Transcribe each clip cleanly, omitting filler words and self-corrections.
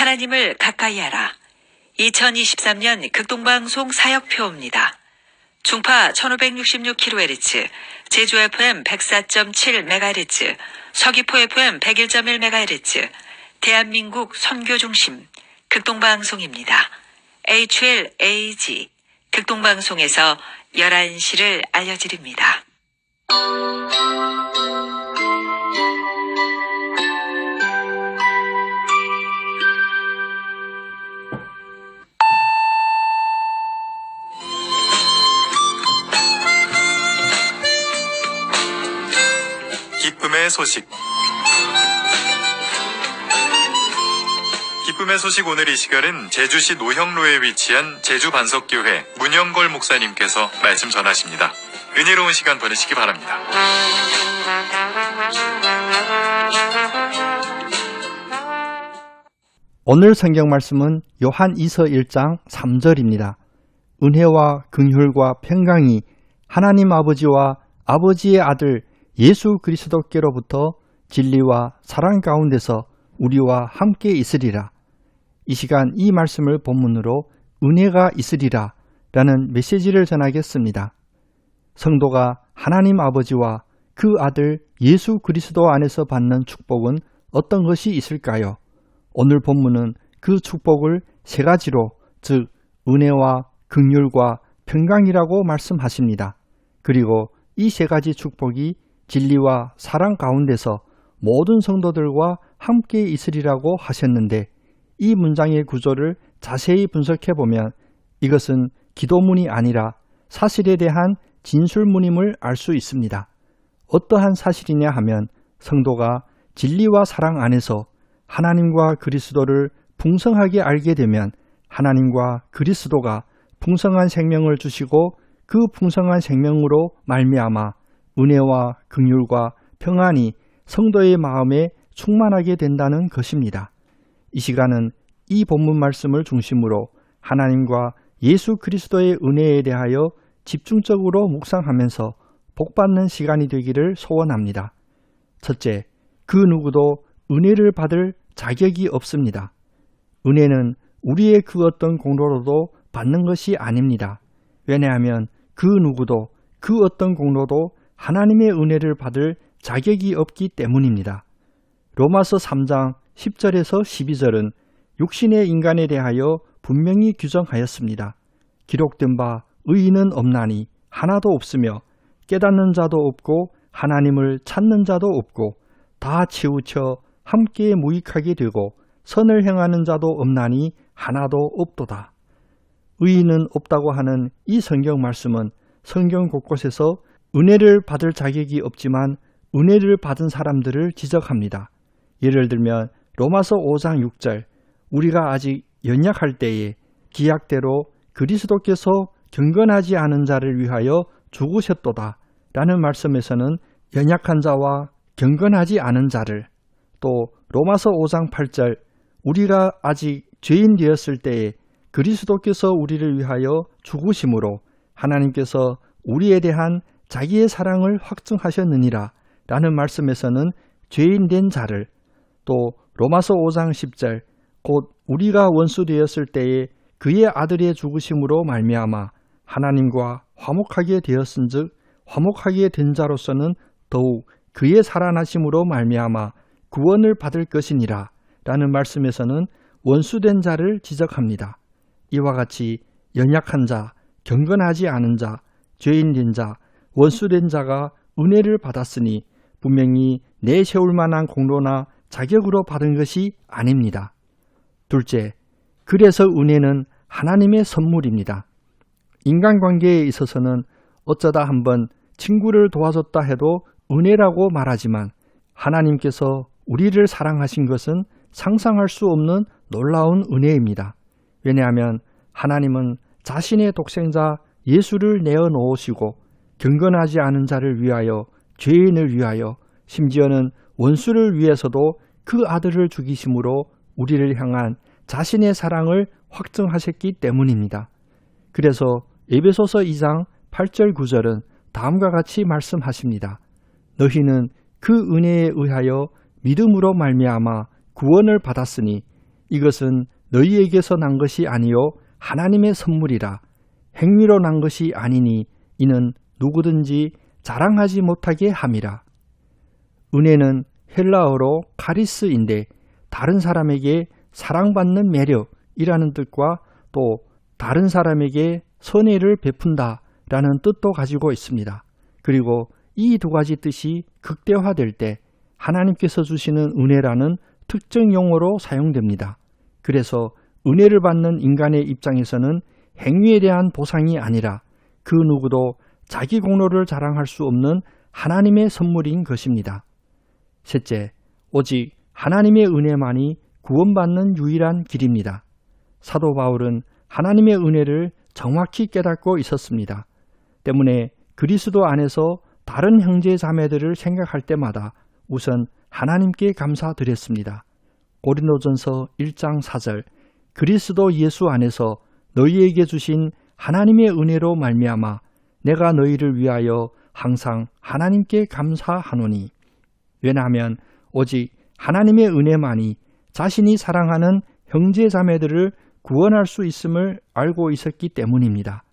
하나님을 가까이 하라. 2023년 극동방송 사역표입니다. 중파 1566kHz, 제주 FM 104.7MHz, 서귀포 FM 101.1MHz, 대한민국 선교중심 극동방송입니다. HLAG 극동방송에서 11시를 알려드립니다. 기쁨의 소식. 기쁨의 소식. 오늘 이 시간은 제주시 노형로에 위치한 제주반석교회 문영걸 목사님께서 말씀 전하십니다. 은혜로운 시간 보내시기 바랍니다. 오늘 성경 말씀은 요한2서 1장 3절입니다. 은혜와 긍휼과 평강이 하나님 아버지와 아버지의 아들 예수 그리스도께로부터 진리와 사랑 가운데서 우리와 함께 있으리라. 이 시간 이 말씀을 본문으로 은혜가 있으리라 라는 메시지를 전하겠습니다. 성도가 하나님 아버지와 그 아들 예수 그리스도 안에서 받는 축복은 어떤 것이 있을까요? 오늘 본문은 그 축복을 세 가지로, 즉 은혜와 긍휼과 평강이라고 말씀하십니다. 그리고 이 세 가지 축복이 진리와 사랑 가운데서 모든 성도들과 함께 있으리라고 하셨는데, 이 문장의 구조를 자세히 분석해보면 이것은 기도문이 아니라 사실에 대한 진술문임을 알 수 있습니다. 어떠한 사실이냐 하면 성도가 진리와 사랑 안에서 하나님과 그리스도를 풍성하게 알게 되면 하나님과 그리스도가 풍성한 생명을 주시고 그 풍성한 생명으로 말미암아 은혜와 긍휼과 평안이 성도의 마음에 충만하게 된다는 것입니다. 이 시간은 이 본문 말씀을 중심으로 하나님과 예수 그리스도의 은혜에 대하여 집중적으로 묵상하면서 복받는 시간이 되기를 소원합니다. 첫째, 그 누구도 은혜를 받을 자격이 없습니다. 은혜는 우리의 그 어떤 공로로도 받는 것이 아닙니다. 왜냐하면 그 누구도 그 어떤 공로도 하나님의 은혜를 받을 자격이 없기 때문입니다. 로마서 3장 10절에서 12절은 육신의 인간에 대하여 분명히 규정하였습니다. 기록된 바 의인은 없나니 하나도 없으며 깨닫는 자도 없고 하나님을 찾는 자도 없고 다 치우쳐 함께 무익하게 되고 선을 행하는 자도 없나니 하나도 없도다. 의인은 없다고 하는 이 성경 말씀은 성경 곳곳에서 은혜를 받을 자격이 없지만 은혜를 받은 사람들을 지적합니다. 예를 들면 로마서 5장 6절, 우리가 아직 연약할 때에 기약대로 그리스도께서 경건하지 않은 자를 위하여 죽으셨도다 라는 말씀에서는 연약한 자와 경건하지 않은 자를, 또 로마서 5장 8절, 우리가 아직 죄인 되었을 때에 그리스도께서 우리를 위하여 죽으심으로 하나님께서 우리에 대한 자기의 사랑을 확증하셨느니라 라는 말씀에서는 죄인 된 자를, 또 로마서 5장 10절, 곧 우리가 원수 되었을 때에 그의 아들의 죽으심으로 말미암아 하나님과 화목하게 되었은즉 화목하게 된 자로서는 더욱 그의 살아나심으로 말미암아 구원을 받을 것이니라 라는 말씀에서는 원수된 자를 지적합니다. 이와 같이 연약한 자, 경건하지 않은 자, 죄인 된 자, 원수된 자가 은혜를 받았으니 분명히 내세울 만한 공로나 자격으로 받은 것이 아닙니다. 둘째, 그래서 은혜는 하나님의 선물입니다. 인간관계에 있어서는 어쩌다 한번 친구를 도와줬다 해도 은혜라고 말하지만 하나님께서 우리를 사랑하신 것은 상상할 수 없는 놀라운 은혜입니다. 왜냐하면 하나님은 자신의 독생자 예수를 내어 놓으시고 경건하지 않은 자를 위하여, 죄인을 위하여, 심지어는 원수를 위해서도 그 아들을 죽이심으로 우리를 향한 자신의 사랑을 확증하셨기 때문입니다. 그래서 에베소서 2장 8절 9절은 다음과 같이 말씀하십니다. 너희는 그 은혜에 의하여 믿음으로 말미암아 구원을 받았으니 이것은 너희에게서 난 것이 아니요 하나님의 선물이라. 행위로 난 것이 아니니 이는 누구든지 자랑하지 못하게 함이라. 은혜는 헬라어로 카리스인데 다른 사람에게 사랑받는 매력이라는 뜻과 또 다른 사람에게 선혜를 베푼다 라는 뜻도 가지고 있습니다. 그리고 이 두 가지 뜻이 극대화될 때 하나님께서 주시는 은혜라는 특정 용어로 사용됩니다. 그래서 은혜를 받는 인간의 입장에서는 행위에 대한 보상이 아니라 그 누구도 자기 공로를 자랑할 수 없는 하나님의 선물인 것입니다. 셋째, 오직 하나님의 은혜만이 구원받는 유일한 길입니다. 사도 바울은 하나님의 은혜를 정확히 깨닫고 있었습니다. 때문에 그리스도 안에서 다른 형제 자매들을 생각할 때마다 우선 하나님께 감사드렸습니다. 고린도전서 1장 4절 그리스도 예수 안에서 너희에게 주신 하나님의 은혜로 말미암아 내가 너희를 위하여 항상 하나님께 감사하노니. 왜냐하면 오직 하나님의 은혜만이 자신이 사랑하는 형제 자매들을 구원할 수 있음을 알고 있었기 때문입니다.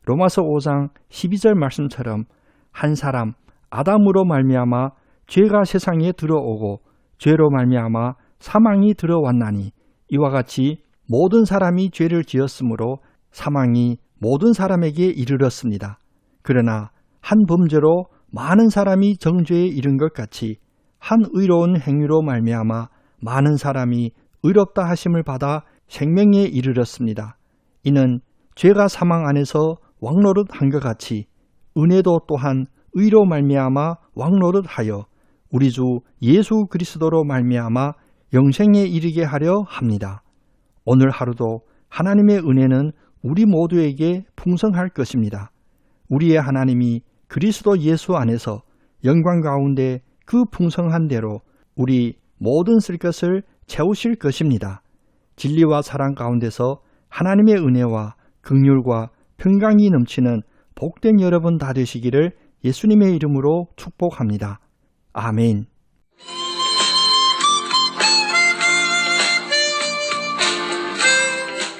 로마서 5장 12절 말씀처럼 한 사람 아담으로 말미암아 죄가 세상에 들어오고 죄로 말미암아 사망이 들어왔나니 이와 같이 모든 사람이 죄를 지었으므로 사망이 모든 사람에게 이르렀습니다. 그러나 한 범죄로 많은 사람이 정죄에 이른 것 같이 한 의로운 행위로 말미암아 많은 사람이 의롭다 하심을 받아 생명에 이르렀습니다. 이는 죄가 사망 안에서 왕노릇한 것 같이 은혜도 또한 의로 말미암아 왕노릇하여 우리 주 예수 그리스도로 말미암아 영생에 이르게 하려 합니다. 오늘 하루도 하나님의 은혜는 우리 모두에게 풍성할 것입니다. 우리의 하나님이 그리스도 예수 안에서 영광 가운데 그 풍성한 대로 우리 모든 쓸 것을 채우실 것입니다. 진리와 사랑 가운데서 하나님의 은혜와 긍휼과 평강이 넘치는 복된 여러분 다 되시기를 예수님의 이름으로 축복합니다. 아멘.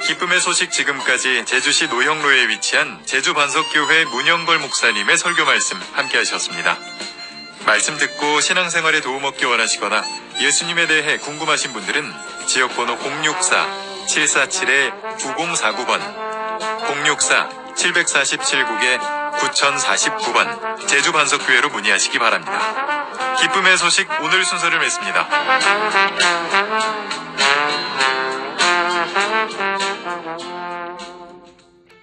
기쁨의 소식 지금까지 제주시 노형로에 위치한 제주반석교회 문영걸 목사님의 설교 말씀 함께 하셨습니다. 말씀 듣고 신앙생활에 도움 얻기 원하시거나 예수님에 대해 궁금하신 분들은 지역번호 064-747-9049번 064-747국에 9049번 제주반석교회로 문의하시기 바랍니다. 기쁨의 소식 오늘 순서를 맺습니다.